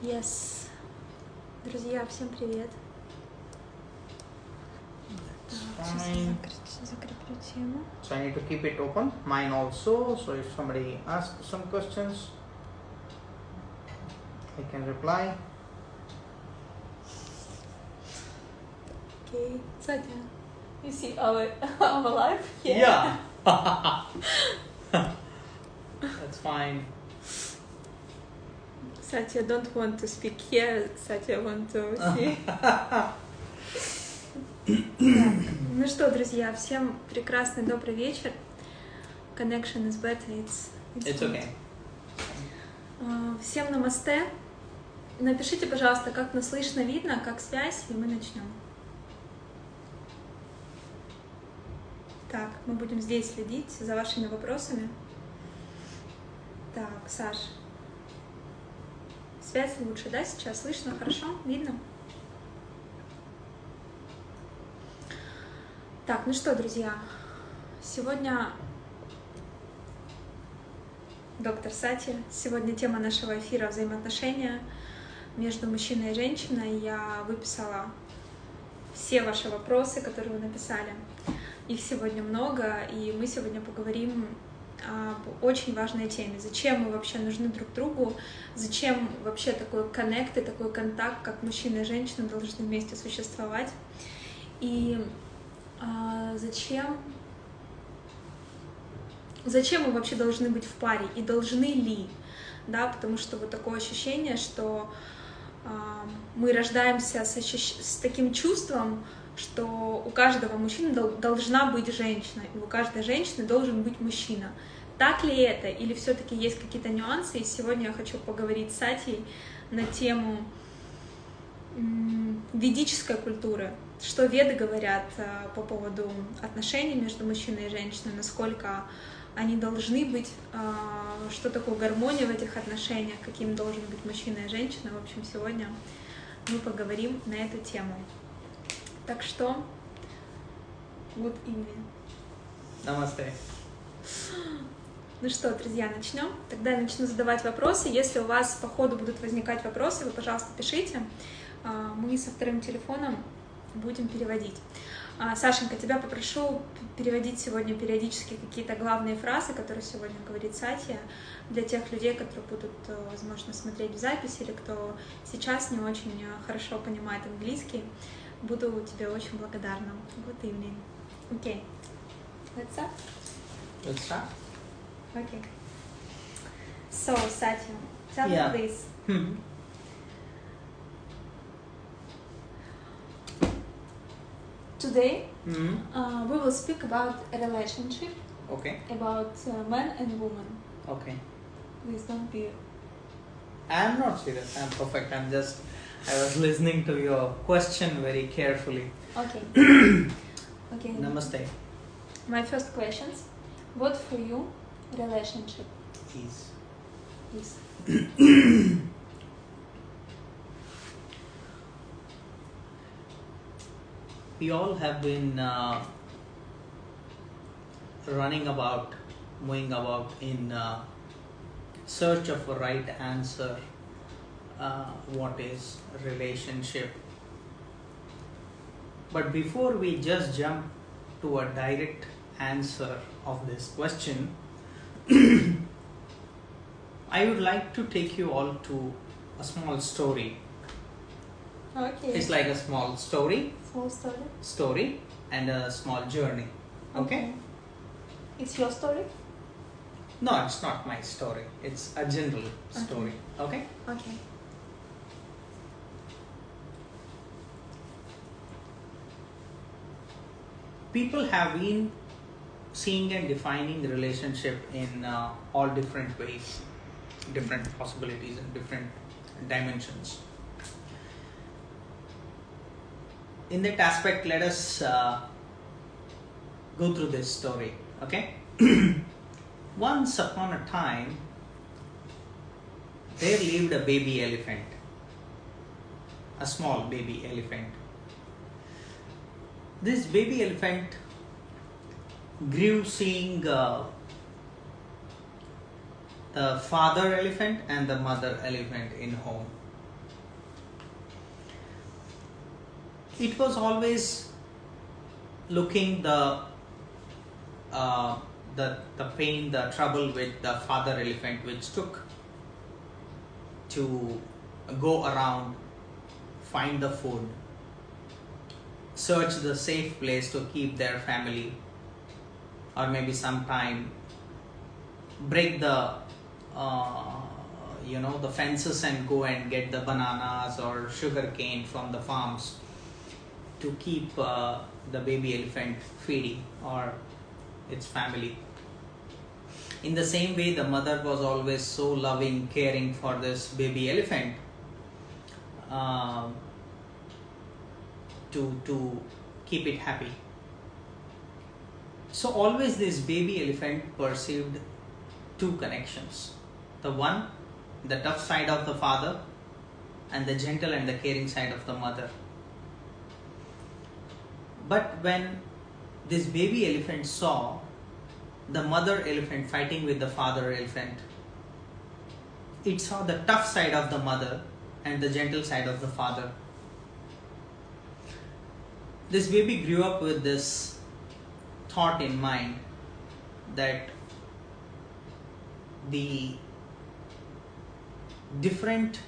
Yes. Друзья, всем привет. Fine. Закреплю тему. So I need to keep it open, mine also. So if somebody asks some questions, I can reply. Okay. Satya, you see our life here? Yeah. That's fine. Satya don't want to speak here. Satya want to see. Ну что, друзья, всем прекрасный добрый вечер. Connection is better. It's okay. Всем намасте. Напишите, пожалуйста, как нас слышно, видно, как связь, и мы начнем. Так, мы будем здесь следить за вашими вопросами. Так, Саш, связь лучше, да, сейчас? Слышно, хорошо, видно? Так, ну что, друзья, сегодня доктор Сати. Сегодня тема нашего эфира — взаимоотношения между мужчиной и женщиной. Я выписала все ваши вопросы, которые вы написали. Их сегодня много, и мы сегодня поговорим об очень важной теме. Зачем мы вообще нужны друг другу? Зачем вообще такой коннект и такой контакт, как мужчина и женщина должны вместе существовать? И зачем мы вообще должны быть в паре и должны ли, да, потому что вот такое ощущение, что мы рождаемся с таким чувством, что у каждого мужчины должна быть женщина, и у каждой женщины должен быть мужчина. Так ли это, или все-таки есть какие-то нюансы? И сегодня я хочу поговорить с Сатей на тему ведической культуры. Что веды говорят по поводу отношений между мужчиной и женщиной, насколько они должны быть, что такое гармония в этих отношениях, каким должен быть мужчина и женщина. В общем, сегодня мы поговорим на эту тему. Так что, good evening. Namaste. Ну что, друзья, начнем. Тогда я начну задавать вопросы. Если у вас по ходу будут возникать вопросы, вы, пожалуйста, пишите. Мы со вторым телефоном будем переводить. Сашенька, тебя попрошу переводить сегодня периодически какие-то главные фразы, которые сегодня говорит Сатья, для тех людей, которые будут, возможно, смотреть в записи или кто сейчас не очень хорошо понимает английский. Буду тебе очень благодарна. Good evening. Okay. Let's start? Let's start. Okay. So, Satya, tell me please. Today, we will speak about a relationship, Okay. about man and woman. Okay. Please don't be... I'm not serious. I'm perfect. I was listening to your question very carefully. Okay. Okay. Namaste. My first questions. What for you relationship is? We all have been running about, moving about in search of a right answer. What is relationship? But before we just jump to a direct answer of this question, I would like to take you all to a small story. Okay. It's like a small story. Small story. Story and a small journey. Okay? It's your story? No, it's not my story. It's a general story. Okay? Okay. People have been seeing and defining the relationship in all different ways, different possibilities and different dimensions. In that aspect, let us go through this story, okay? Once upon a time, there lived a baby elephant, a small baby elephant. This baby elephant grew seeing the father elephant and the mother elephant in home. it was always looking the pain, the trouble with the father elephant, which took to go around, find the food, search the safe place to keep their family, or maybe sometime break the the fences and go and get the bananas or sugar cane from the farms to keep the baby elephant feeding or its family. In the same way, the mother was always so loving, caring for this baby elephant to keep it happy. So always this baby elephant perceived two connections. The one, the tough side of the father, and the gentle and the caring side of the mother. But when this baby elephant saw the mother elephant fighting with the father elephant, it saw the tough side of the mother and the gentle side of the father. This baby grew up with this thought in mind that the different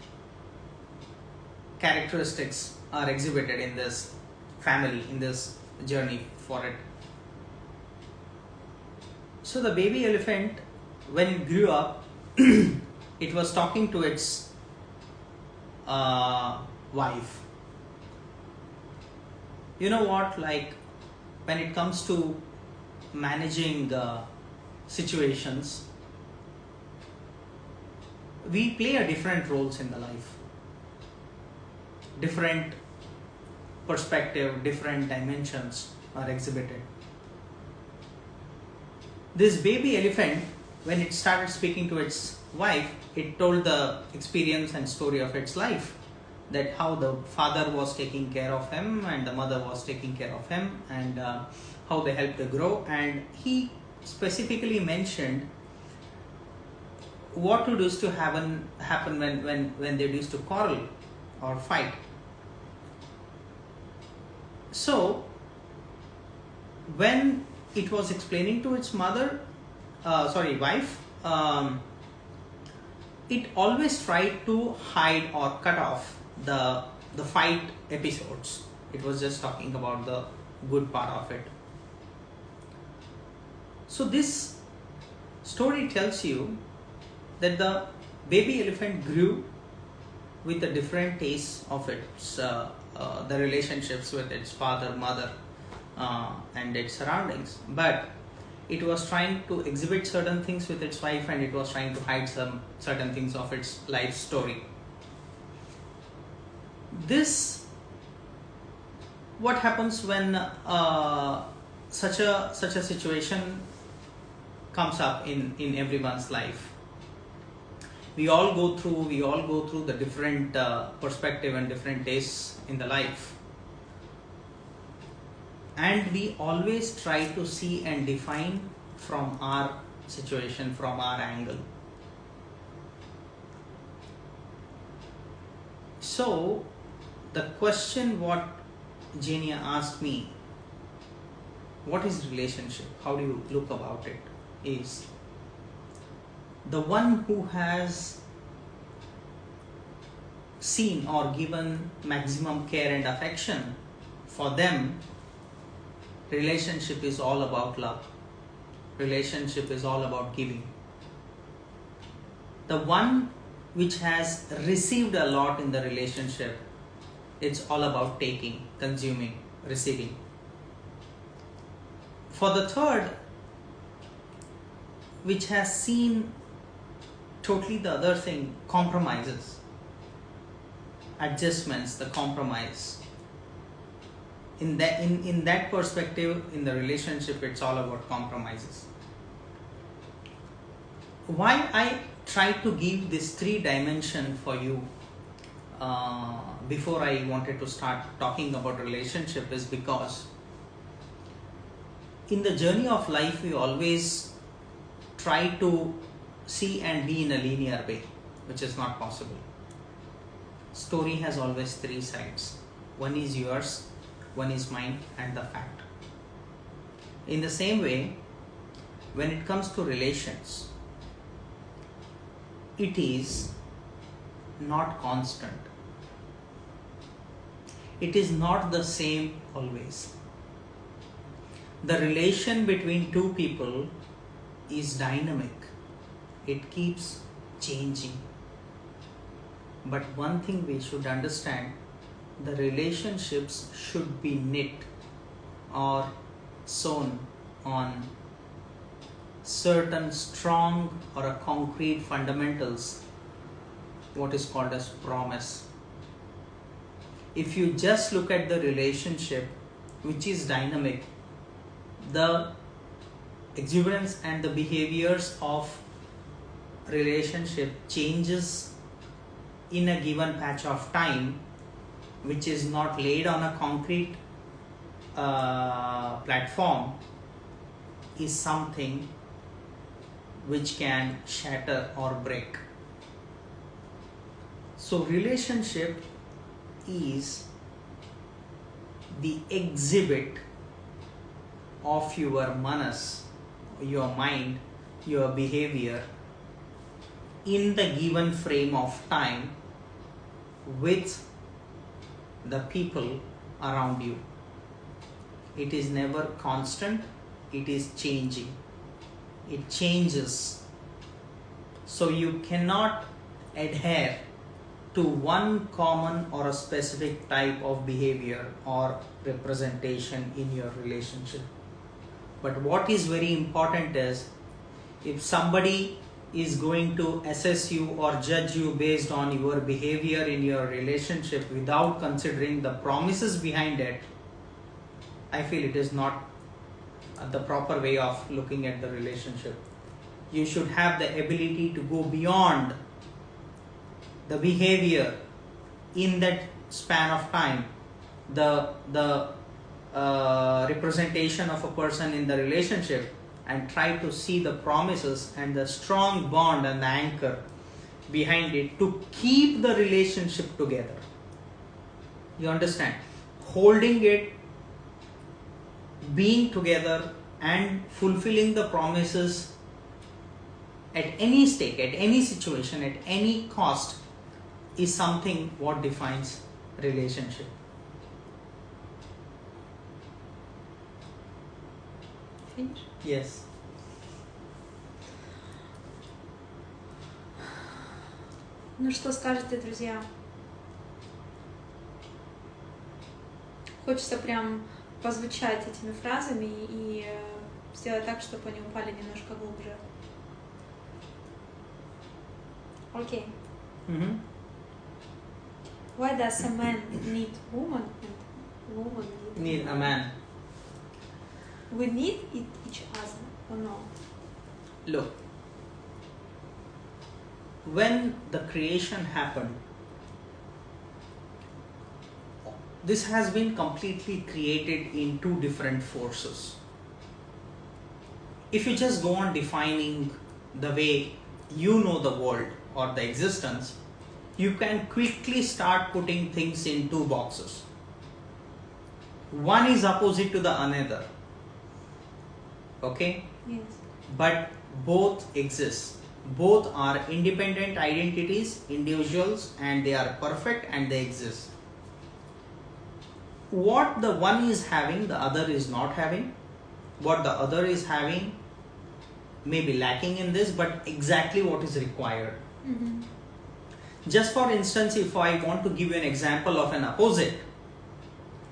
characteristics are exhibited in this family, in this journey for it. So the baby elephant, when it grew up, it was talking to its wife. You know what, like when it comes to managing situations, we play a different roles in the life. Different perspective, different dimensions are exhibited. This baby elephant, when it started speaking to its wife, it told the experience and story of its life, that how the father was taking care of him and the mother was taking care of him, and how they helped to grow. And he specifically mentioned what would used to happen when they used to quarrel or fight. So when it was explaining to its wife, it always tried to hide or cut off the fight episodes. It was just talking about the good part of it. So this story tells you that the baby elephant grew with a different taste of its the relationships with its father, mother, and its surroundings, but it was trying to exhibit certain things with its wife, and it was trying to hide some certain things of its life story. This, what happens when such a situation comes up in everyone's life. We all go through the different perspective and different tastes in the life, and we always try to see and define from our situation, from our angle. So the question what Jenia asked me, what is relationship, how do you look about it, is the one who has seen or given maximum care and affection, for them relationship is all about love. Relationship is all about giving. The one which has received a lot in the relationship, it's all about taking, consuming, receiving. For the third, which has seen totally the other thing, compromises, adjustments, the compromise. In that perspective, in the relationship, it's all about compromises. Why I try to give this 3 dimension for you before I wanted to start talking about relationship is because in the journey of life, we always try to see and be in a linear way, which is not possible. Story has always 3 sides. One is yours, one is mind and the fact. In the same way, when it comes to relations, it is not constant. It is not the same always. The relation between two people is dynamic. It keeps changing. But one thing we should understand, the relationships should be knit or sewn on certain strong or a concrete fundamentals, what is called as promise. If you just look at the relationship which is dynamic, the exuberance and the behaviors of relationship changes in a given patch of time, which is not laid on a concrete platform, is something which can shatter or break. So relationship is the exhibit of your manas, your mind, your behavior in the given frame of time with the people around you. It is never constant, it is changing. It changes. So you cannot adhere to one common or a specific type of behavior or representation in your relationship. But what is very important is, if somebody is going to assess you or judge you based on your behavior in your relationship without considering the promises behind it, I feel it is not the proper way of looking at the relationship. You should have the ability to go beyond the behavior in that span of time, the representation of a person in the relationship, and try to see the promises and the strong bond and the anchor behind it to keep the relationship together. You understand? Holding it, being together and fulfilling the promises at any stake, at any situation, at any cost is something what defines relationship. Finish? Yes. Ну что скажете, друзья? Хочется прям позвучать этими фразами и сделать так, чтобы они упали немножко глубже. Окей. Mm-hmm. Why does a man need woman and woman Need a man. We need each other or no? Look, when the creation happened, this has been completely created in two different forces. If you just go on defining the way you know the world or the existence, you can quickly start putting things in two boxes. One is opposite to the another. Okay? Yes. But both exist. Both are independent identities, individuals, and they are perfect and they exist. What the one is having, the other is not having. What the other is having may be lacking in this, but exactly what is required. Mm-hmm. Just for instance, if I want to give you an example of an opposite,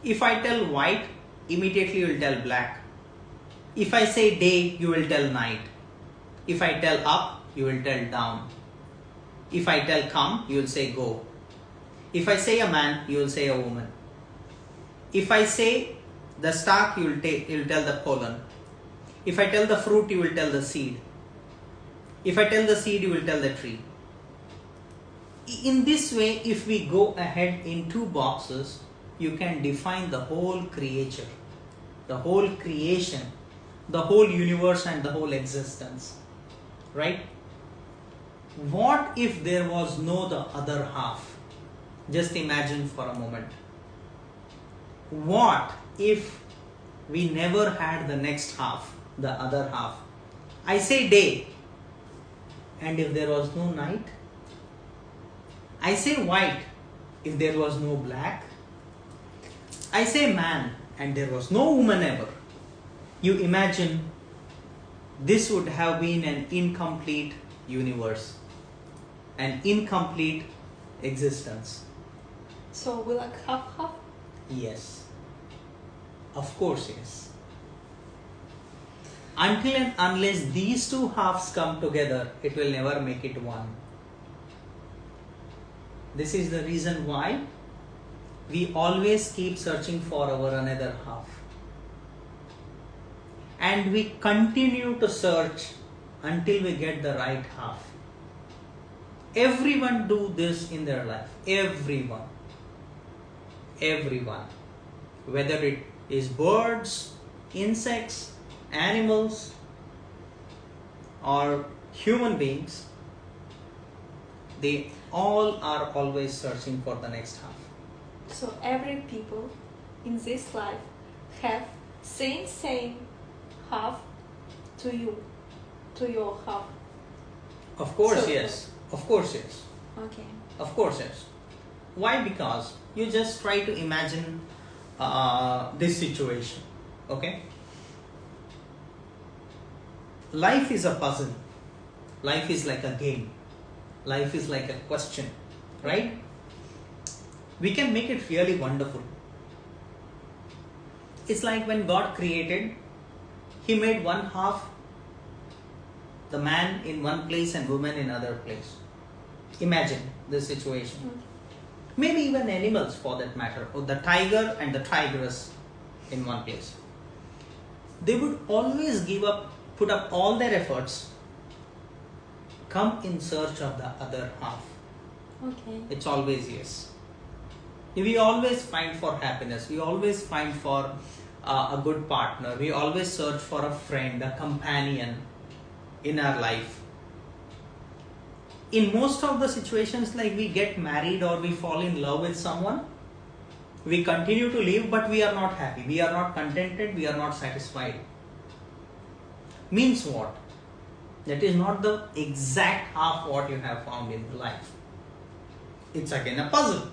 if I tell white, immediately you will tell black. If I say day, you will tell night. If I tell up, you will tell down. If I tell come, you will say go. If I say a man, you will say a woman. If I say the stalk, you will tell the pollen. If I tell the fruit, you will tell the seed. If I tell the seed, you will tell the tree. In this way, if we go ahead in two boxes, you can define the whole creature, the whole creation, the whole universe and the whole existence, right? What if there was no the other half? Just imagine for a moment. what if we never had the next half, the other half? I say day, and if there was no night? I say white, if there was no black? I say man, and there was no woman ever. You imagine this would have been an incomplete universe, an incomplete existence. So we like half? Yes. Of course, yes. Until and unless these two halves come together, it will never make it one. This is the reason why we always keep searching for our another half. And we continue to search until we get the right half. Everyone do this in their life. Everyone. Everyone. Whether it is birds, insects, animals, or human beings, they all are always searching for the next half. So every people in this life have same half to you, to your half. Of course, So- yes. Of course, yes. Okay. Of course, yes. Why? Because you just try to imagine this situation. Okay? Life is a puzzle. Life is like a game. Life is like a question. Right? We can make it really wonderful. It's like when God created, He made one half, the man in one place and woman in other place. Imagine this situation. Maybe even animals for that matter, or the tiger and the tigress in one place. They would always put up all their efforts, come in search of the other half. Okay. It's always yes. We always find for happiness. We always find for a good partner. We always search for a friend, a companion in our life. In most of the situations, like we get married or we fall in love with someone, we continue to live, but we are not happy. We are not contented. We are not satisfied. Means what? That is not the exact half what you have found in life. It's again a puzzle.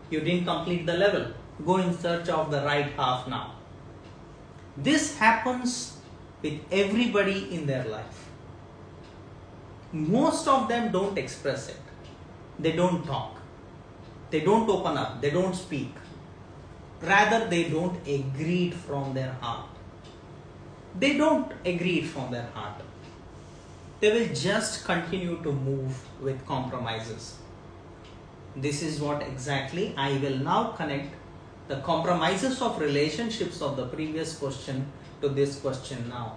You didn't complete the level. Go in search of the right half now. This happens with everybody in their life. Most of them don't express it. They don't talk. They don't open up. They don't speak. Rather, they don't agree it from their heart. They don't agree it from their heart. They will just continue to move with compromises. This is what exactly I will now connect the compromises of relationships of the previous question to this question now.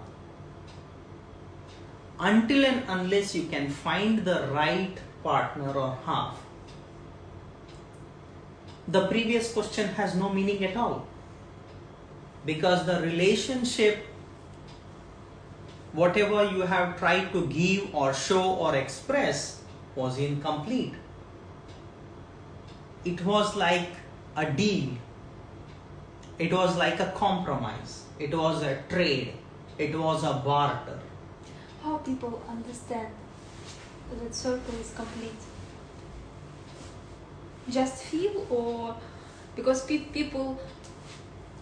Until and unless you can find the right partner or half, the previous question has no meaning at all. Because the relationship, whatever you have tried to give or show or express, was incomplete. It was like a deal. It was like a compromise. It was a trade. It was a barter. How people understand that circle is complete? Just feel, or because people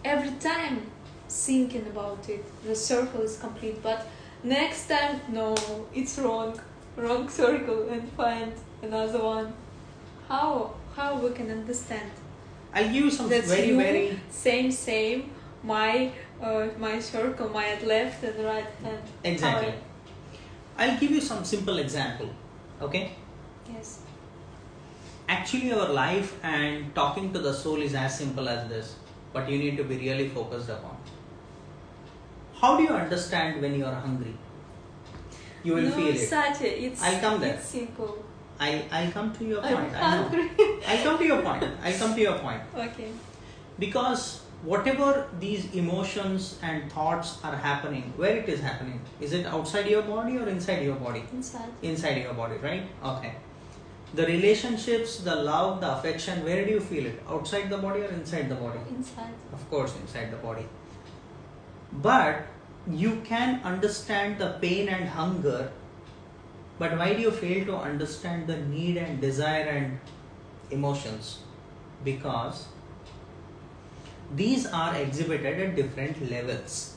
every time thinking about it, the circle is complete, but next time, no, it's wrong circle, and find another one. How we can understand? I'll give you some That's very same. My circle, my left and right hand. Exactly. I'll give you some simple example. Okay. Yes. Actually, our life and talking to the soul is as simple as this, but you need to be really focused upon. How do you understand when you are hungry? You will feel it. Satya, I'll come there. It's simple. I'll come to your point. I'm I know. hungry. I'll come to your point. Okay. Because whatever these emotions and thoughts are happening, where it is happening? Is it outside your body or inside your body? Inside. Inside your body, right? Okay. The relationships, the love, the affection, where do you feel it? Outside the body or inside the body? Inside. Of course, inside the body. But you can understand the pain and hunger, but why do you fail to understand the need and desire and emotions? Because these are exhibited at different levels.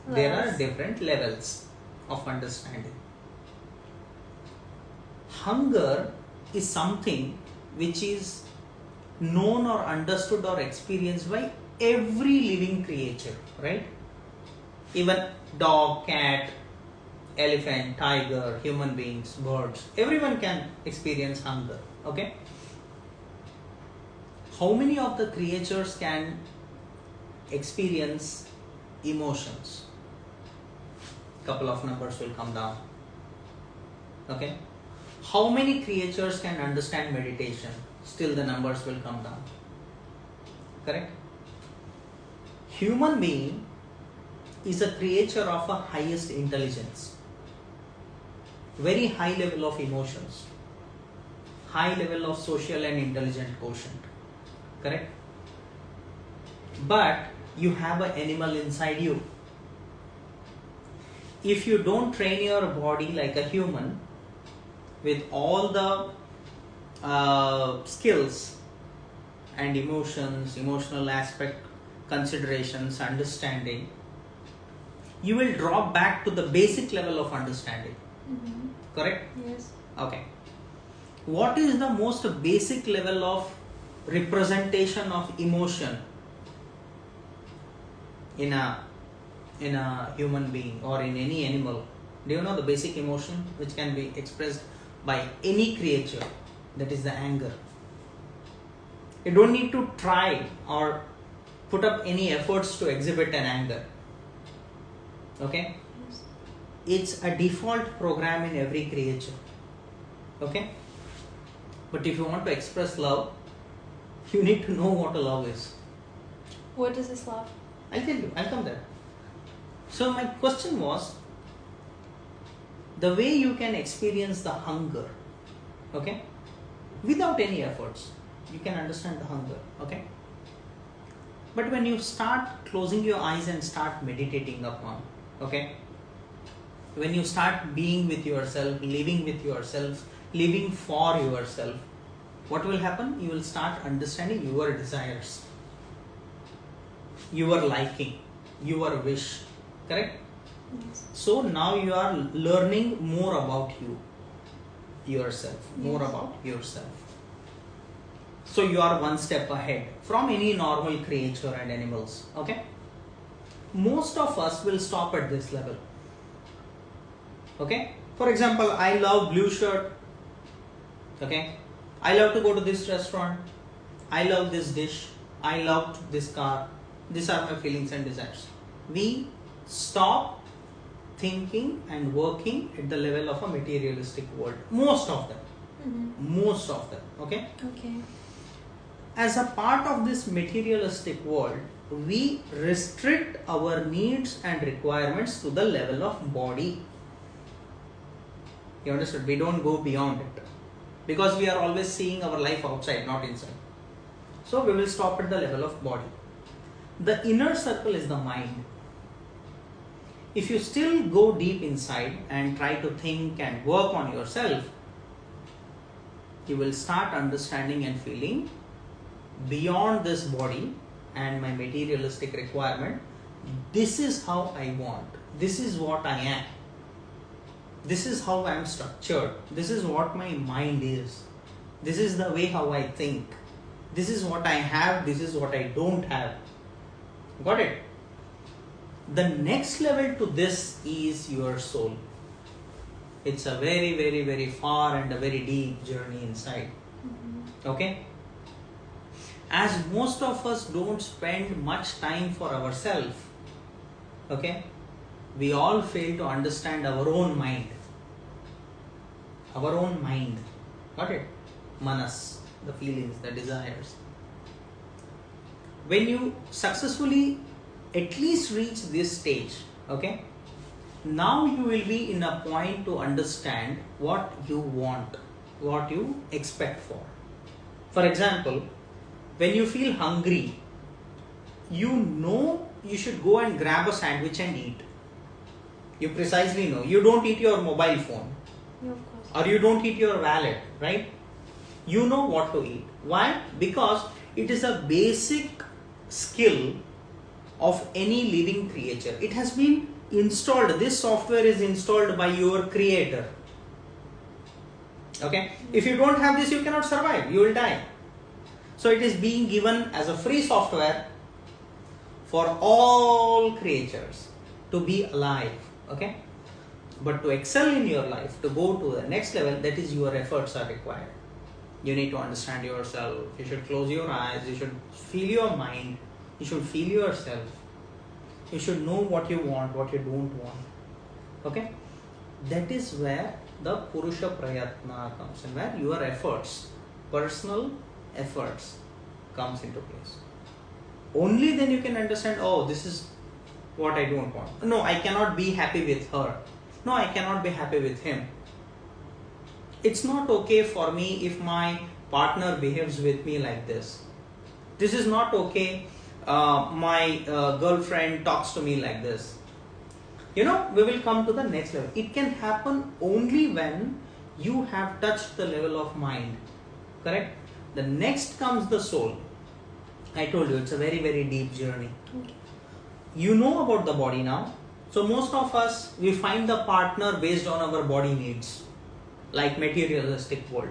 There are different levels of understanding. Hunger is something which is known or understood or experienced by every living creature, right? Even dog, cat, elephant, tiger, human beings, birds, everyone can experience hunger, okay? How many of the creatures can experience emotions? Couple of numbers will come down, okay? How many creatures can understand meditation? Still the numbers will come down, correct? Human being is a creature of a highest intelligence, very high level of emotions, high level of social and intelligent quotient, correct? But you have an animal inside you. If you don't train your body like a human with all the skills and emotions, emotional aspect, considerations, understanding, you will drop back to the basic level of understanding. Correct? Yes. Okay. What is the most basic level of representation of emotion in a human being or in any animal? Do you know the basic emotion which can be expressed by any creature? That is the anger. You don't need to try or put up any efforts to exhibit an anger. Okay? Yes. It's a default program in every creature. Okay? But if you want to express love, you need to know what a love is. What is this love? I'll tell you, I'll come there. So my question was, the way you can experience the hunger, okay, without any efforts, you can understand the hunger, okay? But when you start closing your eyes and start meditating upon, okay, when you start being with yourself, living with yourself, living for yourself, what will happen? You will start understanding your desires, your liking, your wish, correct? Yes. So now you are learning more about yourself, more Yes. about yourself. So you are one step ahead from any normal creature and animals, okay? Most of us will stop at this level, okay? For example, I love blue shirt, okay? I love to go to this restaurant, I love this dish, I love this car. These are my feelings and desires. We stop thinking and working at the level of a materialistic world. Most of them. Most of them. Okay? Okay. As a part of this materialistic world, we restrict our needs and requirements to the level of body. You understood? We don't go beyond it. Because we are always seeing our life outside, not inside. So we will stop at the level of body. The inner circle is the mind. If you still go deep inside and try to think and work on yourself, you will start understanding and feeling beyond this body and my materialistic requirement. This is how I want. This is what I am. This is how I am structured. This is what my mind is. This is the way how I think. This is what I have. This is what I don't have. Got it? The next level to this is your soul. It's a very, very, very far and a very deep journey inside. Okay? As most of us don't spend much time for ourselves, okay, we all fail to understand our own mind. Our own mind. Got it? Manas, the feelings, the desires. When you successfully at least reach this stage, okay, now you will be in a point to understand what you want. what you expect for. For example, when you feel hungry, you know you should go and grab a sandwich and eat. You precisely know. You don't eat your mobile phone. Yeah, of course. Or you don't eat your wallet, right? You know what to eat. Why? Because it is a basic skill of any living creature. It has been installed. This software is installed by your creator. Okay? If you don't have this, you cannot survive. You will die. So it is being given as a free software for all creatures to be alive. Okay? But to excel in your life, to go to the next level, that is your efforts are required. You need to understand yourself. You should close your eyes. You should feel your mind. You should feel yourself. You should know what you want, what you don't want. Okay? That is where the Purusha Prayatna comes in, where your efforts, personal efforts, comes into place. Only then you can understand, oh, this is what I don't want. No, I cannot be happy with her. No, I cannot be happy with him. It's not okay for me if my partner behaves with me like this. This is not okay. My girlfriend talks to me like this. You know, we will come to the next level. It can happen only when you have touched the level of mind. Correct? The next comes the soul. I told you it's a very, very deep journey. Okay. You know about the body now. So most of us, we find the partner based on our body needs, like materialistic world.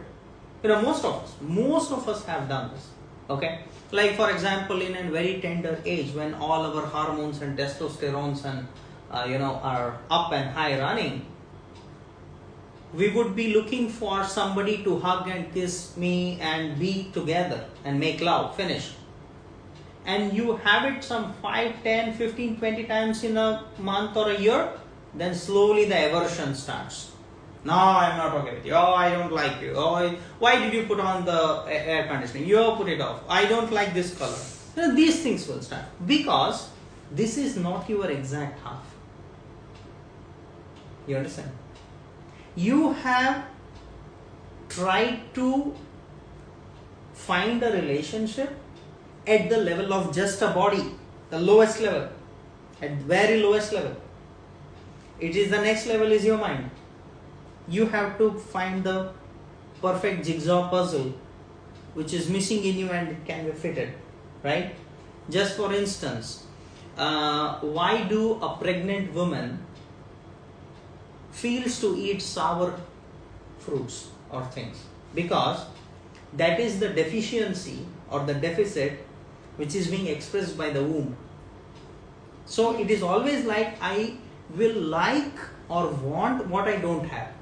You know, most of us have done this. Okay, like for example, in a very tender age, when all our hormones and testosterones and are up and high running, we would be looking for somebody to hug and kiss me and be together and make love. Finish. And you have it some 5, 10, 15, 20 times in a month or a year, then slowly the aversion starts. No, I'm not okay with you. Oh, I don't like you. Oh, why did you put on the air conditioning? You put it off. I don't like this color. You know, these things will start because this is not your exact half. You understand? You have tried to find a relationship at the level of just a body, the lowest level, at very lowest level. It is the next level is your mind. You have to find the perfect jigsaw puzzle which is missing in you and it can be fitted, right? Just for instance, why do a pregnant woman feels to eat sour fruits or things? Because that is the deficiency or the deficit which is being expressed by the womb. So it is always like I will like or want what I don't have.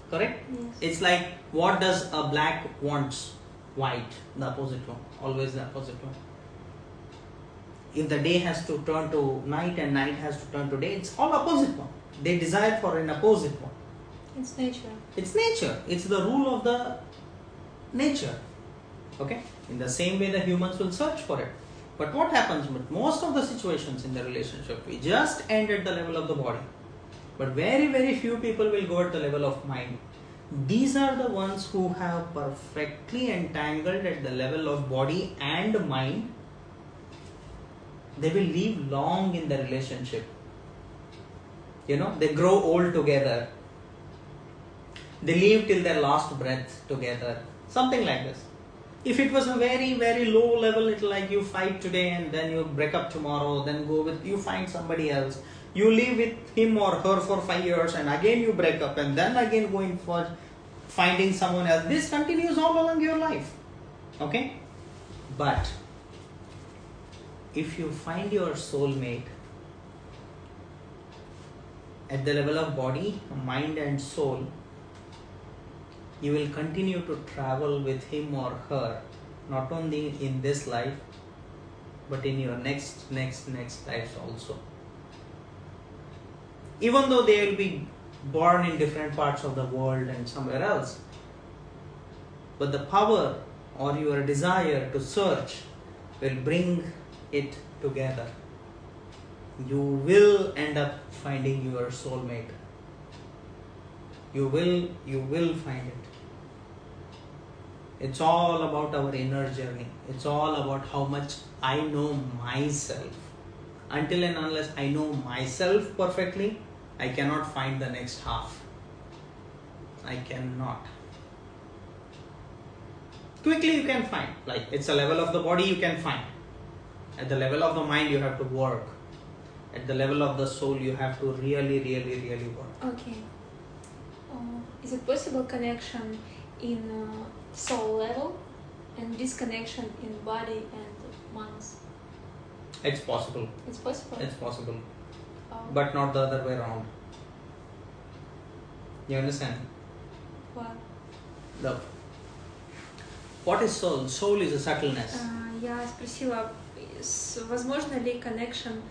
Correct? Yes. It's like what does a black wants? White, the opposite one. Always the opposite one. If the day has to turn to night and night has to turn to day, it's all opposite one. They desire for an opposite one. It's nature. It's nature. It's the rule of the nature. Okay? In the same way the humans will search for it. But what happens with most of the situations in the relationship, we just end at the level of the body. But very, very few people will go at the level of mind. These are the ones who have perfectly entangled at the level of body and mind. They will live long in the relationship. You know, they grow old together. They live till their last breath together. Something like this. If it was a very, very low level, it's like you fight today and then you break up tomorrow, then you find somebody else. You live with him or her for 5 years and again you break up and then again going for finding someone else. This continues all along your life. Okay? But if you find your soulmate at the level of body, mind and soul, you will continue to travel with him or her, not only in this life, but in your next lives also. Even though they will be born in different parts of the world and somewhere else, but the power or your desire to search will bring it together. You will end up finding your soulmate. You will find it. It's all about our inner journey. It's all about how much I know myself. Until and unless I know myself perfectly, I cannot find the next half. I cannot. Quickly you can find. Like it's a level of the body you can find. At the level of the mind you have to work. At the level of the soul you have to really work. Okay. Is it possible connection in soul level and disconnection in body and minds? It's possible. It's possible? It's possible. Oh. But not the other way around. You understand? What? Look. What is soul? Soul is a subtleness. Я спросила, возможно ли connection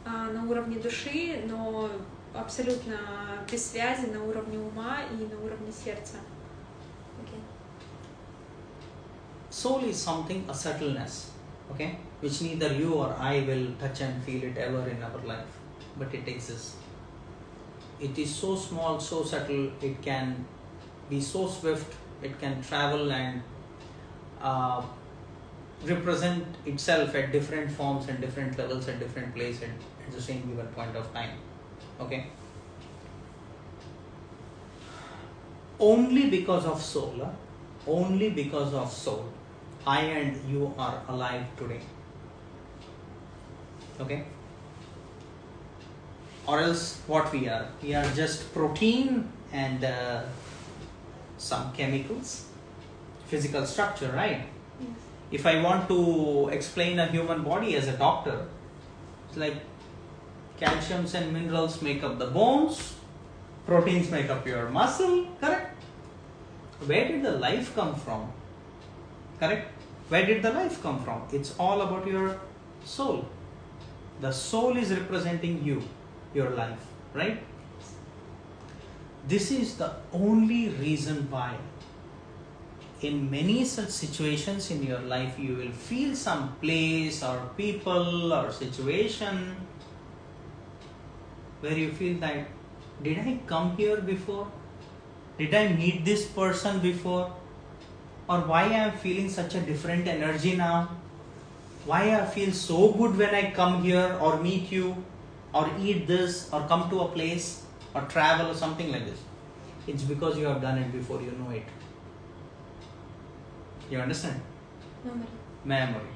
на уровне души, но абсолютно без связи на уровне ума и на уровне сердца. Okay. Soul is something, a subtleness, okay, which neither you or I will touch and feel it ever in our life, but it exists. It is so small, so subtle, it can be so swift, it can travel and represent itself at different forms and different levels at different places at the same given point of time. Okay? Only because of soul, I and you are alive today. Okay? Or else what we are? We are just protein and some chemicals, physical structure, right? Yes. If I want to explain a human body as a doctor, it's like calciums and minerals make up the bones, proteins make up your muscle, correct? Where did the life come from? Correct? Where did the life come from? It's all about your soul. The soul is representing you, your life, right? This is the only reason why in many such situations in your life you will feel some place or people or situation where you feel that, did I come here before? Did I meet this person before? Or why I am feeling such a different energy now? Why I feel so good when I come here or meet you or eat this or come to a place or travel or something like this? It's because you have done it before, you know it. You understand? Memory.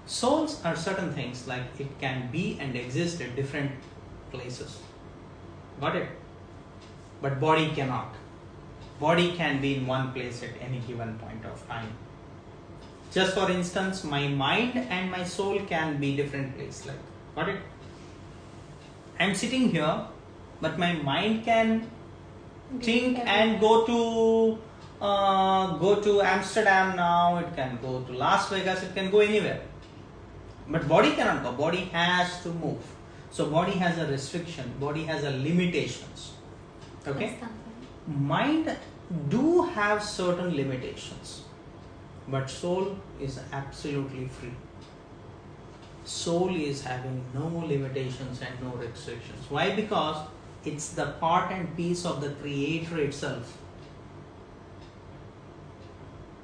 Souls are certain things, like it can be and exist at different places. Got it? But body cannot. Body can be in one place at any given point of time. Just for instance, my mind and my soul can be different places. Like, got it? I'm sitting here, but my mind can think and go to Amsterdam now. It can go to Las Vegas. It can go anywhere. But body cannot go. Body has to move. So body has a restriction. Body has a limitations. Okay. Mind do have certain limitations, but soul is absolutely free. Soul is having no limitations and no restrictions. Why? Because it's the part and piece of the Creator itself.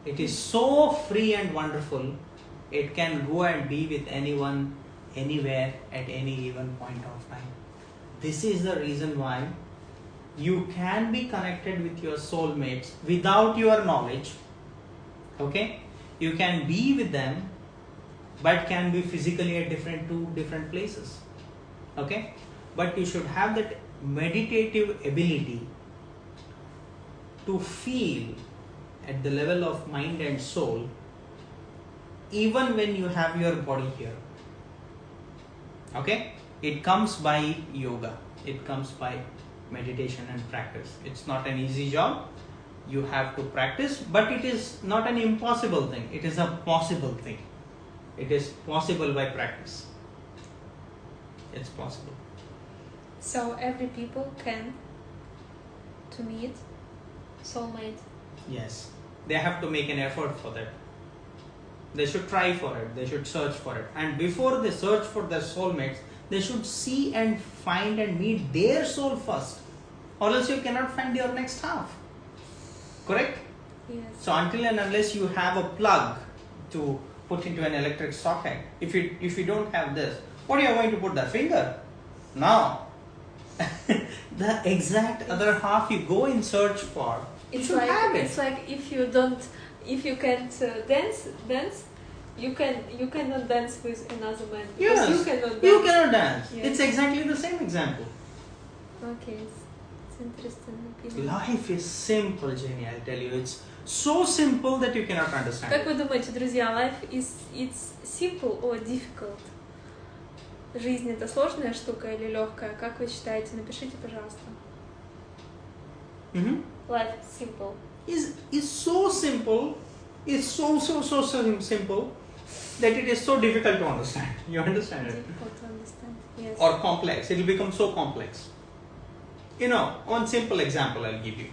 It is so free and wonderful, it can go and be with anyone, anywhere, at any given point of time. This is the reason why you can be connected with your soulmates without your knowledge. Okay? You can be with them, but can be physically at two different places. Okay? But you should have that meditative ability to feel at the level of mind and soul, even when you have your body here. Okay? It comes by yoga. It comes by meditation and practice. It's not an easy job. You have to practice, but it is not an impossible thing. It is a possible thing. It is possible by practice. It's possible. So every people can to meet soulmate? Yes. They have to make an effort for that. They should try for it. They should search for it. And before they search for their soulmates, they should see and find and meet their soul first. Or else you cannot find your next half. Correct? Yes. So until and unless you have a plug to put into an electric socket, if you don't have this, what are you going to put, the finger? No. The exact other half you go in search for. It's you like have it. it's like if you can't dance, you cannot dance with another man because Yes, you cannot dance. dance. Yes. It's exactly the same example. Okay, it's interesting opinion. Life is simple, Jenny. I'll tell you, it's so simple that you cannot understand. Как вы думаете, друзья, life it's simple or difficult? Жизнь это сложная штука или легкая? Как вы считаете? Напишите, пожалуйста. Life is simple. Is so simple. It's so simple that it is so difficult to understand. You understand it? Difficult to understand. Yes. Or complex. It will become so complex. You know, one simple example I'll give you.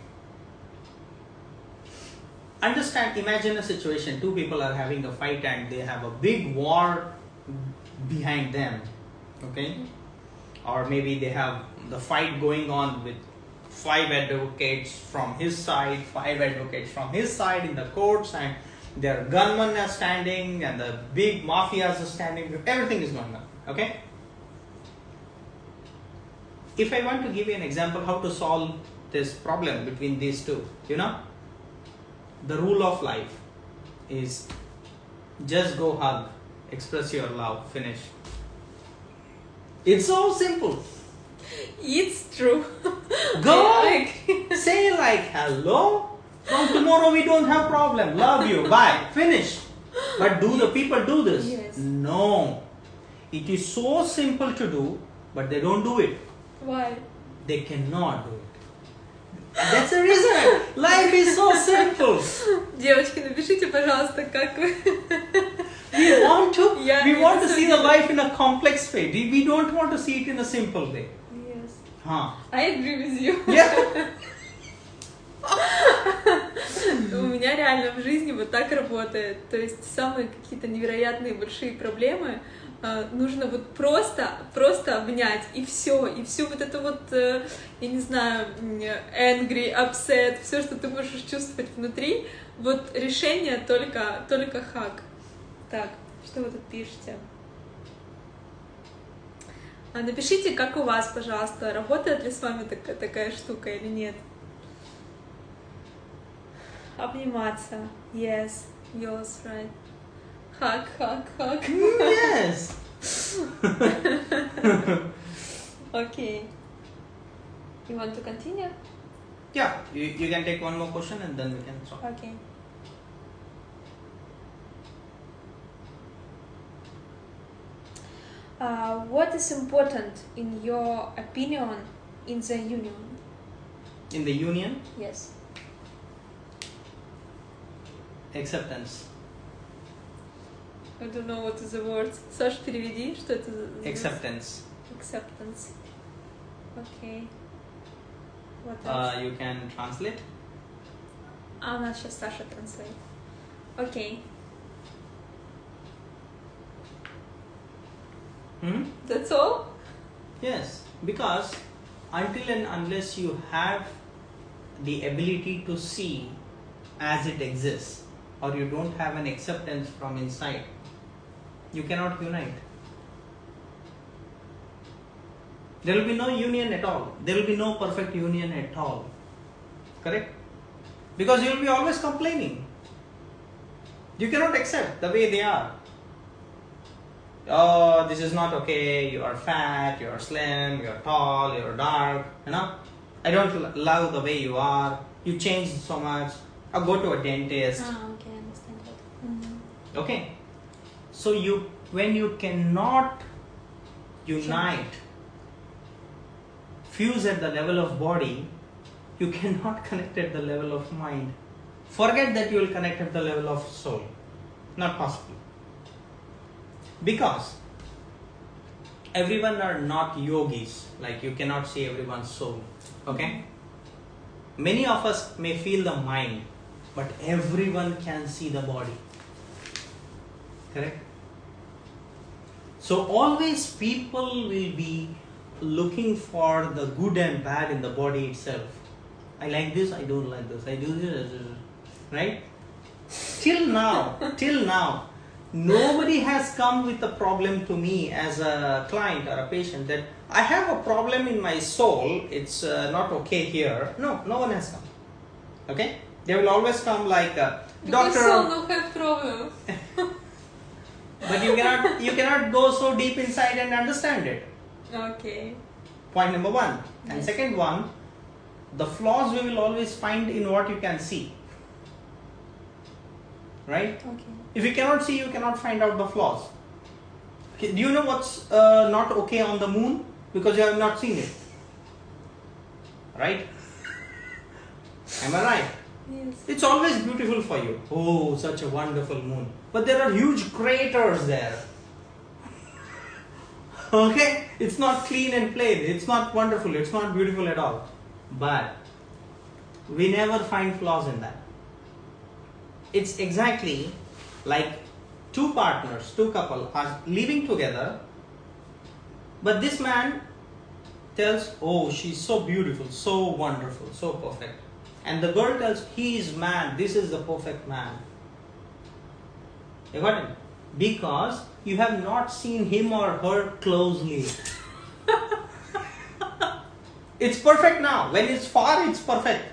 Imagine a situation, two people are having a fight and they have a big war behind them. Okay? Or maybe they have the fight going on with 5 advocates from his side, 5 advocates from his side in the courts, and their gunmen are standing and the big mafias are standing. Everything is going on. Okay? If I want to give you an example how to solve this problem between these two, you know, the rule of life is just go hug, express your love, finish. It's so simple. It's true. Go say like hello. From tomorrow we don't have problem. Love you. Bye. Finish. But do the people do this? Yes. No. It is so simple to do, but they don't do it. Why? They cannot do it. That's the reason. Life is so simple. Девочки, напишите, пожалуйста, как вы. We want to. Yeah, we want to it's see so the life in a complex way. We don't want to see it in a simple way. Yes. Huh. I agree with you. Yeah. У меня реально в жизни вот так работает. То есть самые какие-то невероятные большие проблемы нужно вот просто обнять, и все. И всю вот это вот, я не знаю, angry, upset, все, что ты можешь чувствовать внутри, вот решение только хаг. Так, что вы тут пишете? Напишите, как у вас, пожалуйста, работает ли с вами такая штука или нет. Обниматься. Yes, yours, right. Hug. Yes. Okay. You want to continue? Yeah, you can take one more question and then we can stop. Okay. What is important in your opinion in the union? In the union, Yes. acceptance. I don't know what is the word. Саша, переведи, что это за... Acceptance. Acceptance. Okay. What else? You can translate. У нас сейчас Саша translate. Okay. That's all? Yes, because until and unless you have the ability to see as it exists, or you don't have an acceptance from inside, you cannot unite. There will be no union at all. There will be no perfect union at all. Correct? Because you will be always complaining. You cannot accept the way they are. Oh, this is not okay, you are fat, you are slim, you are tall, you are dark, you know. I don't love the way you are, you changed so much. Or go to a dentist. Okay, I understand that. Okay. So when you cannot unite, fuse at the level of body, you cannot connect at the level of mind. Forget that you will connect at the level of soul. Not possible. Because everyone are not yogis, like you cannot see everyone's soul. Okay? Many of us may feel the mind, but everyone can see the body. Correct? So always people will be looking for the good and bad in the body itself. I like this, I don't like this, I do this. right? Till now, nobody has come with a problem to me as a client or a patient that I have a problem in my soul, it's not okay here. No one has come. Okay? They will always come like, doctor. Soul no have problem. But you cannot go so deep inside and understand it. Okay. Point number one. And Yes. second one, the flaws we will always find in what you can see. Right? Okay. If you cannot see, you cannot find out the flaws. Okay, do you know what's not okay on the moon? Because you have not seen it. Right? Am I right? Yes. It's always beautiful for you. Oh, such a wonderful moon. But there are huge craters there. Okay? It's not clean and plain. It's not wonderful. It's not beautiful at all. But we never find flaws in that. It's exactly like two partners, two couple are living together, but this man tells, oh, she's so beautiful, so wonderful, so perfect. And the girl tells, he is man, this is the perfect man. You got it? Because you have not seen him or her closely. It's perfect now. When it's far, it's perfect.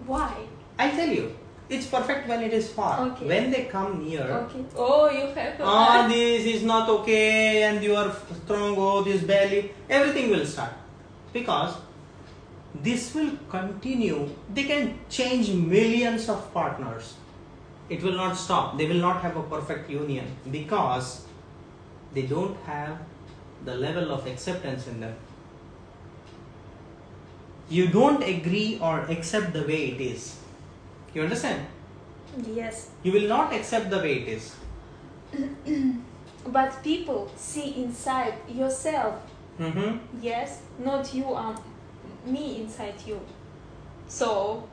Why? I tell you, it's perfect when it is far. Okay. When they come near, Okay. Oh, you have this is not okay, and you are strong, oh, this belly, everything will start. Because this will continue. They can change millions of partners. It will not stop. They will not have a perfect union because they don't have the level of acceptance in them. You don't agree or accept the way it is. You understand? Yes. You will not accept the way it is. But people see inside yourself. Mm-hmm. Yes, not you, me inside you. So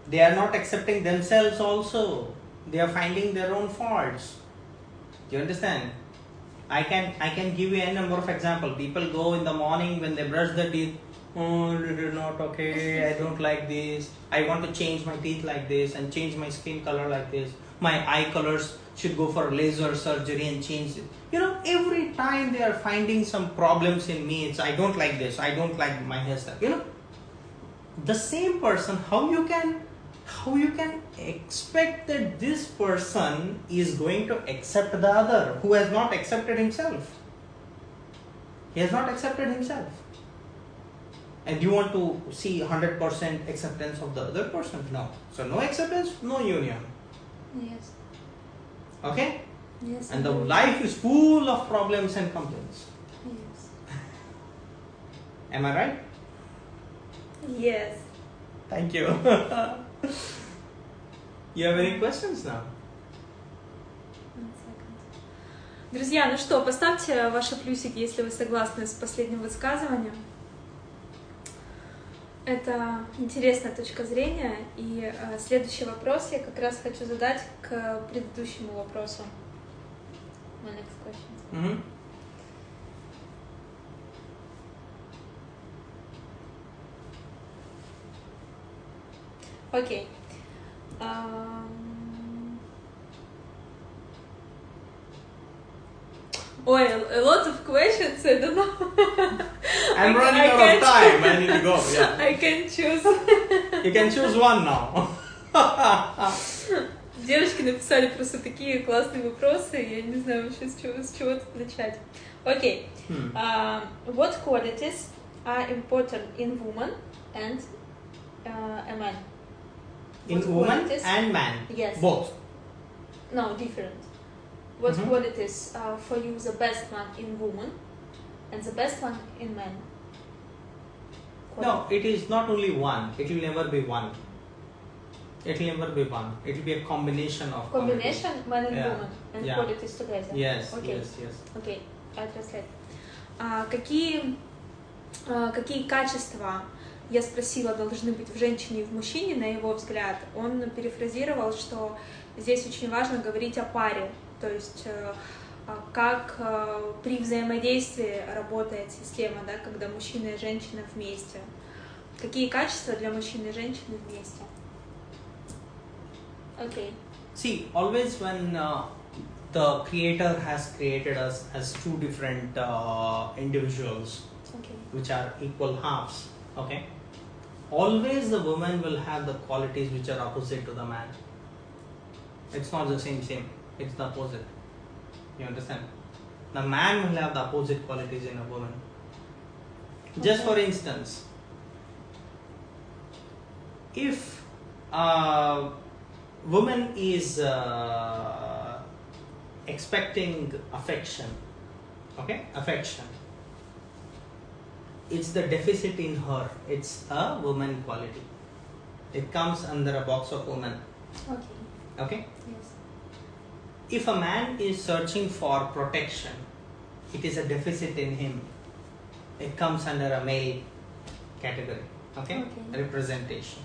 They are not accepting themselves also. They are finding their own faults. Do you understand? I can give you a number of examples. People go in the morning when they brush their teeth. Oh, it is not okay. I don't like this. I want to change my teeth like this and change my skin color like this. My eye colors should go for laser surgery and change it. You know, every time they are finding some problems in me, it's I don't like this. I don't like my hairstyle. You know, the same person. How you can expect that this person is going to accept the other who has not accepted himself? He has not accepted himself. And you want to see 100% acceptance of the other person? No. So no acceptance, no union. yes, Okay? yes. And the life is full of problems and complaints. Yes. Am I right? Yes. Thank you. You have any questions now? Друзья, ну что, поставьте ваши плюсики, если вы согласны с последним высказыванием. Это интересная точка зрения, и следующий вопрос я как раз хочу задать к предыдущему вопросу. My next question. Mm-hmm. Окей. Ой, a lot of questions, I don't know. I'm running out of time. I need to go. Yeah. I can choose. You can choose one now. Девочки написали просто такие классные вопросы, я не знаю вообще с чего тут начать. Окей. What qualities are important in woman and a man? In What woman qualities? and man? Yes. Both. No, different. What qualities are for you the best one in woman and the best one in man? No, it is not only one. It will never be one. It will never be one. It will be a combination of Combination, man and Yeah. woman, and Yeah. qualities together. Yes, Okay. yes. Окей, I translate. Какие качества, я спросила, должны быть в женщине и в мужчине, на его взгляд? Он перефразировал, что здесь очень важно говорить о паре, то есть как при взаимодействии работает система, да, когда мужчина и женщина вместе. Какие качества для мужчины и женщины вместе? Okay. See, always when the creator has created us as two different individuals, Okay. which are equal halves, okay? Always the woman will have the qualities which are opposite to the man. It's not the same, it's the opposite. You understand? The man will have the opposite qualities in a woman. Okay. Just for instance, if a woman is expecting affection, okay, affection, it's the deficit in her, it's a woman quality. It comes under a box of woman. Okay. Okay? Yes. If a man is searching for protection, it is a deficit in him. It comes under a male category. Okay? Okay. Representation.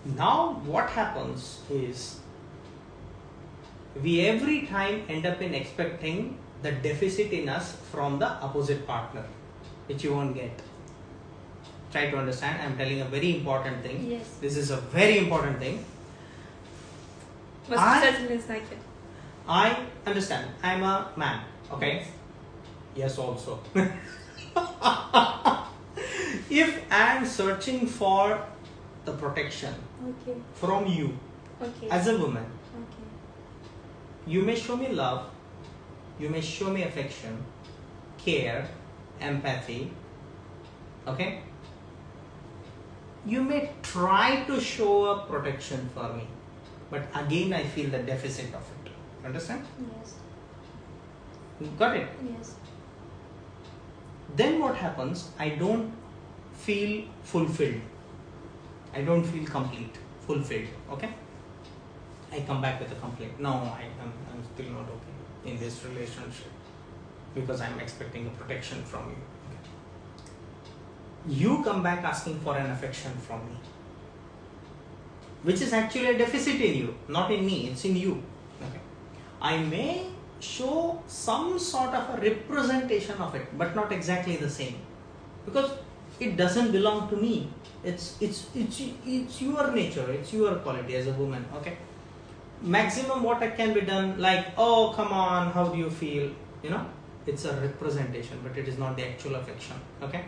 Now what happens is we every time end up in expecting the deficit in us from the opposite partner, which you won't get. Try to understand. I'm telling a very important thing. Yes. This is a very important thing. Восклицательные знаки. I understand. I'm a man. Okay? Yes, also. If I'm searching for the protection Okay. from you Okay. as a woman, Okay. you may show me love, you may show me affection, care, empathy, okay? You may try to show a protection for me, but again I feel the deficit of it. Understand? Yes. Got it? Yes. Then what happens? I don't feel fulfilled. I don't feel complete, fulfilled. Okay? I come back with a complaint. No, I'm still not okay in this relationship because I'm expecting a protection from you. Okay. You come back asking for an affection from me, which is actually a deficit in you, not in me, it's in you. Okay. I may show some sort of a representation of it, but not exactly the same, because it doesn't belong to me. It's your nature, it's your quality as a woman. Okay. Maximum what can be done, like, oh come on, how do you feel? You know, it's a representation, but it is not the actual affection. Okay.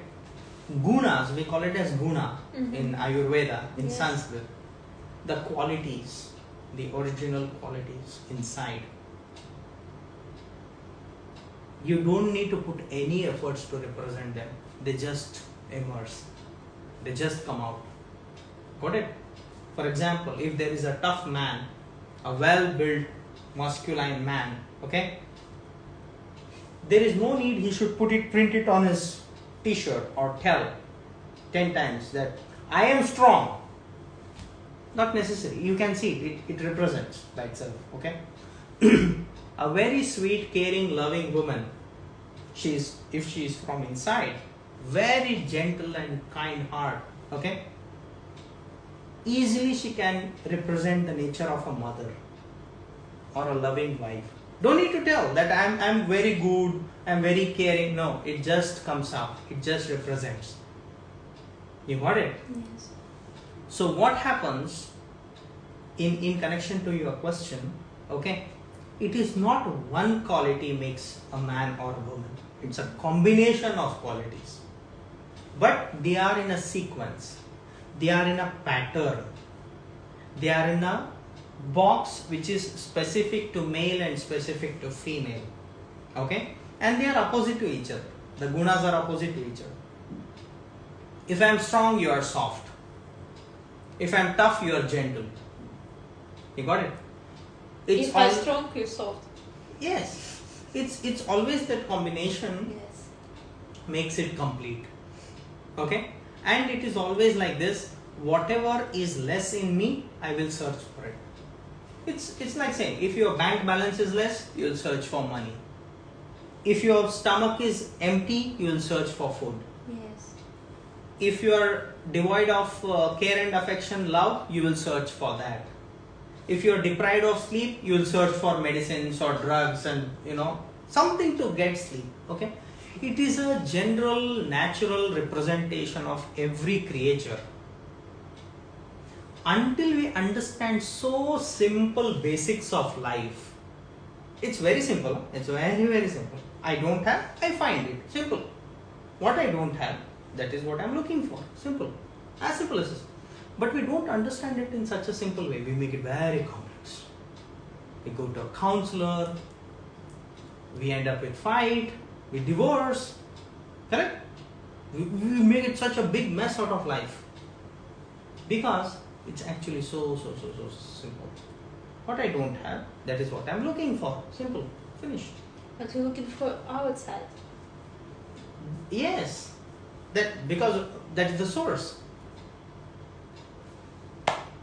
Gunas, we call it as guna in Ayurveda, in Yes. Sanskrit. The qualities, the original qualities inside. You don't need to put any efforts to represent them. They just emerge. They just come out. Got it? For example, if there is a tough man, a well-built, masculine man, okay? There is no need he should print it on his t-shirt or tell 10 times that I am strong. Not necessary. You can see it represents by itself, okay? A very sweet, caring, loving woman, if she is from inside, very gentle and kind heart, okay? Easily she can represent the nature of a mother or a loving wife. Don't need to tell that I'm very good, I'm very caring. No, it just comes out. It just represents. You got it? Yes. So what happens in connection to your question, okay? It is not one quality makes a man or a woman. It's a combination of qualities. But they are in a sequence. They are in a pattern. They are in a box which is specific to male and specific to female. Okay? And they are opposite to each other. The gunas are opposite to each other. If I am strong, you are soft. If I am tough, you are gentle. You got it? If I'm strong, you're soft. Yes. It's always that combination Yes. makes it complete. Okay? And it is always like this. Whatever is less in me, I will search for it. It's like saying, if your bank balance is less, you will search for money. If your stomach is empty, you will search for food. Yes. If you are devoid of care and affection, love, you will search for that. If you are deprived of sleep, you will search for medicines or drugs and, something to get sleep. Okay? It is a general, natural representation of every creature. Until we understand so simple basics of life, it's very simple. It's very, very simple. I don't have, I find it. Simple. What I don't have, that is what I'm looking for. Simple. As simple as this. But we don't understand it in such a simple way. We make it very complex. We go to a counselor. We end up with fight. We divorce. Correct? We make it such a big mess out of life. Because it's actually so simple. What I don't have, that is what I'm looking for. Simple. Finished. But you're looking for outside. Yes. Because that is the source.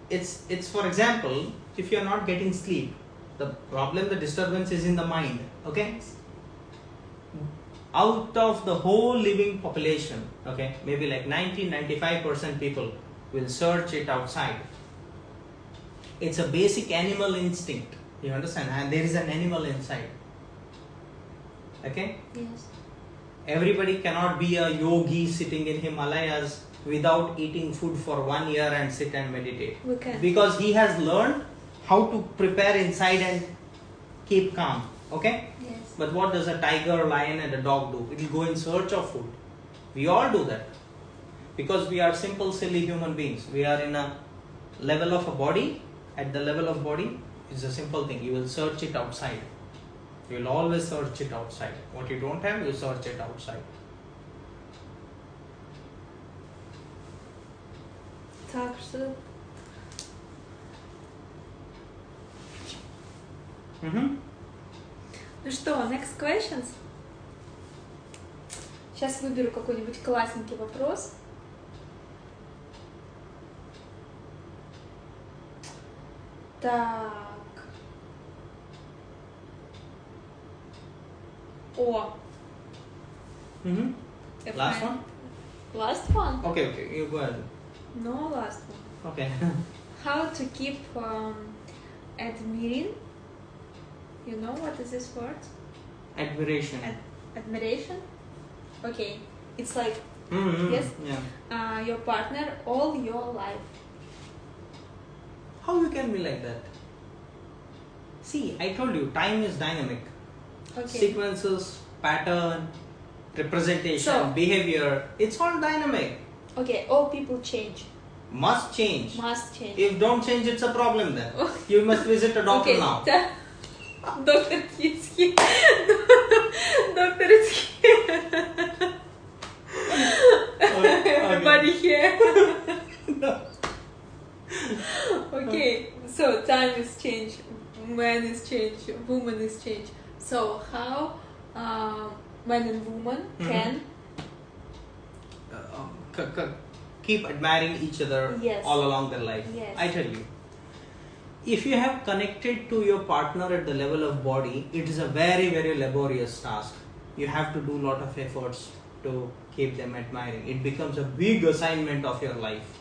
It's for example, if you're not getting sleep, the problem, the disturbance is in the mind. Okay? Out of the whole living population, okay, maybe like 90-95% people will search it outside. It's a basic animal instinct. You understand? And there is an animal inside. Okay? Yes. Everybody cannot be a yogi sitting in Himalayas without eating food for 1 year and sit and meditate. We can. Because he has learned how to prepare inside and keep calm. Okay? Yes. But what does a tiger, lion and a dog do? It will go in search of food. We all do that. Because we are simple, silly human beings. We are in a level of a body. At the level of body, it's a simple thing. You will search it outside. You will always search it outside. What you don't have, you search it outside. Так что... Ну что, next questions? Сейчас выберу какой-нибудь классненький вопрос. Так. О. Last one? Last one? Okay, you go ahead. No, last one. Okay. How to keep admiring? You know what is this word? Admiration. Admiration? Okay. It's like, yes? Yeah. Your partner all your life. How you can be like that? See, I told you, time is dynamic. Okay. Sequences, pattern, representation, behavior, it's all dynamic. Okay, all people change. Must change. Must change. If don't change, it's a problem then. You must visit a doctor now. Doctor is here. Doctor is here. Everybody here. No. Okay, so time is changed, man is changed, woman is changed. So how man and woman can keep admiring each other all along their life. Yes. I tell you, if you have connected to your partner at the level of body, it is a very, very laborious task. You have to do a lot of efforts to keep them admiring. It becomes a big assignment of your life.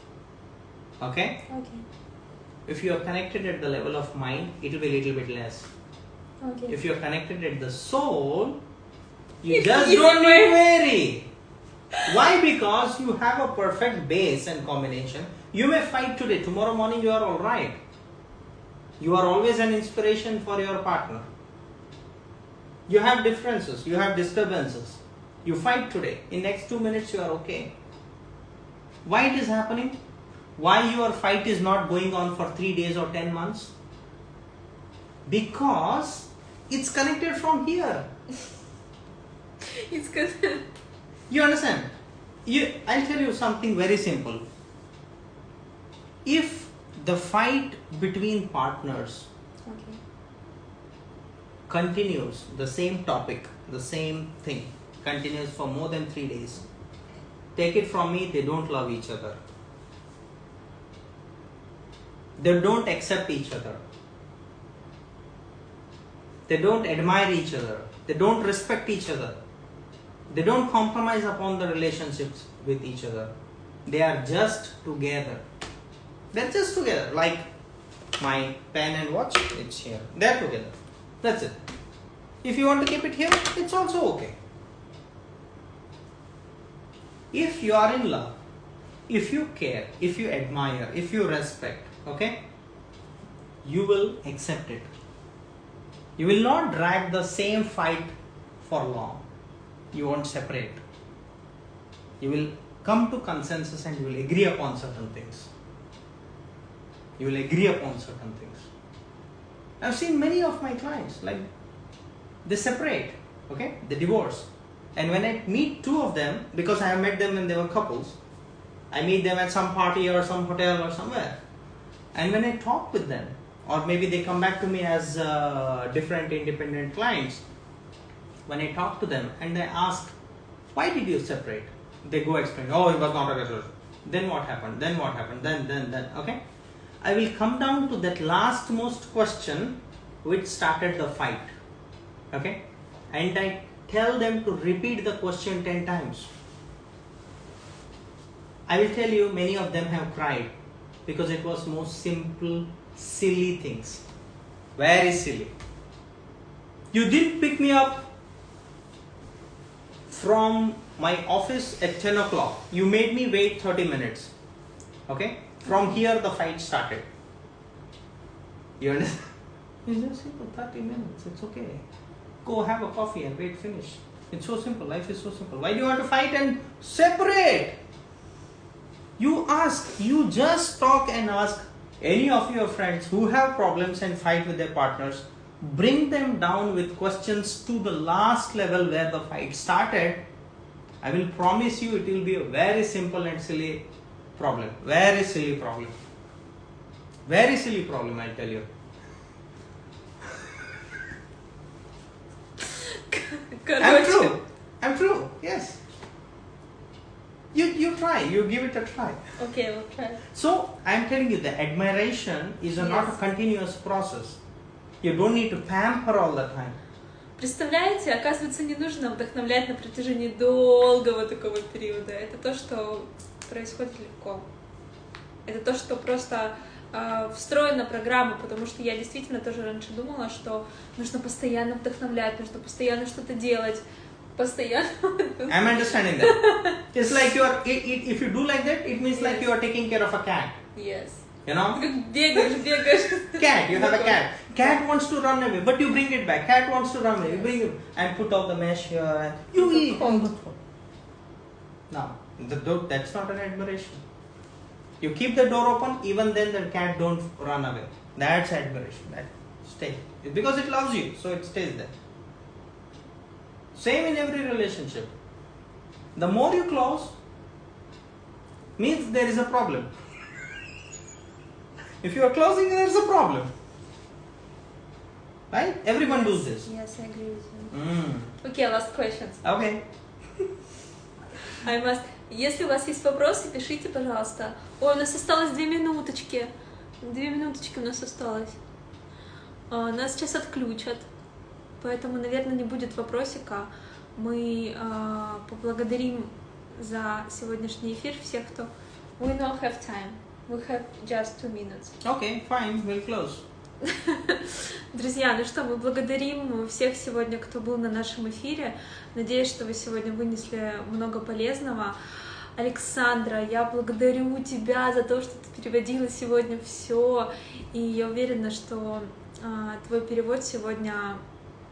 Okay? Okay. If you are connected at the level of mind, it will be a little bit less. Okay. If you are connected at the soul, you just don't need to vary. Why? Because you have a perfect base and combination. You may fight today, tomorrow morning you are alright. You are always an inspiration for your partner. You have differences, you have disturbances. You fight today, in next 2 minutes you are okay. Why it is happening? Why your fight is not going on for 3 days or 10 months? Because it's connected from here. It's good. You understand? I'll tell you something very simple. If the fight between partners continues, the same topic, the same thing, continues for more than 3 days, take it from me, they don't love each other. They don't accept each other. They don't admire each other. They don't respect each other. They don't compromise upon the relationships with each other. They are just together. They're just together. Like my pen and watch, it's here. They're together. That's it. If you want to keep it here, it's also okay. if you are in love, if you care, if you admire, if you respect, okay, you will accept it. You will not drag the same fight for long. You won't separate. You will come to consensus and you will agree upon certain things. You will agree upon certain things. I've seen many of my clients, like, they separate, okay, they divorce. And when I meet two of them, because I have met them when they were couples, I meet them at some party or some hotel or somewhere. And when I talk with them, or maybe they come back to me as different independent clients, when I talk to them and I ask, why did you separate? They go explain, oh, it was not a resolution. Then what happened? Then what happened? Then, okay? I will come down to that last most question which started the fight, okay? And I tell them to repeat the question 10 times. I will tell you, many of them have cried because it was most simple, silly things. Very silly. You didn't pick me up from my office at 10 o'clock. You made me wait 30 minutes. Okay? From here the fight started. You understand? It's just simple, 30 minutes. It's okay. Go have a coffee and wait, finish. It's so simple. Life is so simple. Why do you want to fight and separate? You ask, you just talk and ask any of your friends who have problems and fight with their partners, bring them down with questions to the last level where the fight started. I will promise you it will be a very simple and silly problem. Very silly problem. Very silly problem, I tell you. I'm true, yes. You try, you give it a try. Okay, we'll try. So, I'm telling you, the admiration is not a continuous process. You don't need to pamper all the time. Представляете, оказывается, не нужно вдохновлять на протяжении долгого такого периода. Это то, что происходит легко. Это то, что просто встроена программа, потому что я действительно тоже раньше думала, что нужно постоянно вдохновлять, нужно постоянно что-то делать. Постоянно. I'm understanding that. It's like you are, if you do like that, it means like you are taking care of a cat. Yes. You know? Бегаешь. Cat, you have a cat. Cat wants to run away, but you bring it back. Cat wants to run away, you bring it and put all the mesh here and you eat. No, that's not an admiration. You keep the door open, even then the cat don't run away. That's admiration. That stays. Because it loves you, so it stays there. Same in every relationship. The more you close, means there is a problem. If you are closing, there is a problem. Right? Everyone does this. Yes, I agree with you. Okay, last questions. Okay. Если у вас есть вопросы, пишите, пожалуйста. Ой, у нас осталось 2 минуточки. 2 минуточки у нас осталось. Нас сейчас отключат. Поэтому, наверное, не будет вопросика. Мы поблагодарим за сегодняшний эфир всех, кто... We don't have time. We have just 2 minutes. Okay, fine. We'll close. Друзья, ну что, мы благодарим всех сегодня, кто был на нашем эфире. Надеюсь, что вы сегодня вынесли много полезного. Александра, я благодарю тебя за то, что ты переводила сегодня все. И я уверена, что твой перевод сегодня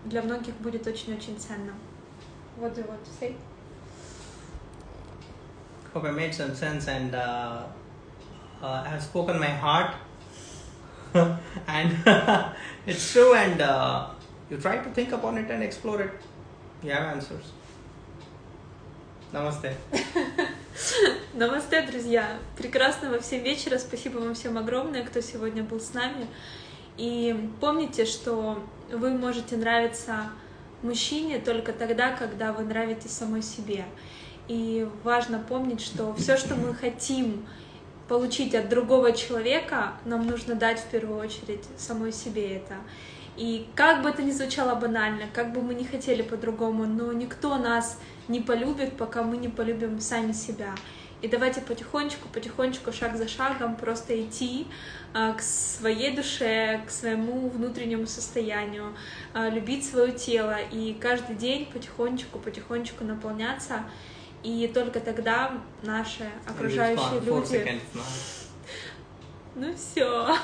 для многих будет очень-очень ценным. What do you want to say? Hope I made some sense and I have spoken my heart. And it's true, and you try to think upon it and explore it. You have answers. Namaste. Намасте, друзья. Прекрасного всем вечера. Спасибо вам всем огромное, кто сегодня был с нами. И помните, что вы можете нравиться мужчине только тогда, когда вы нравитесь самой себе. И важно помнить, что все, что мы хотим получить от другого человека, нам нужно дать в первую очередь самой себе это. И как бы это ни звучало банально, как бы мы ни хотели по-другому, но никто нас не полюбит, пока мы не полюбим сами себя. И давайте потихонечку, шаг за шагом просто идти к своей душе, к своему внутреннему состоянию, любить свое тело и каждый день потихонечку наполняться и только тогда наши окружающие люди... Ну все.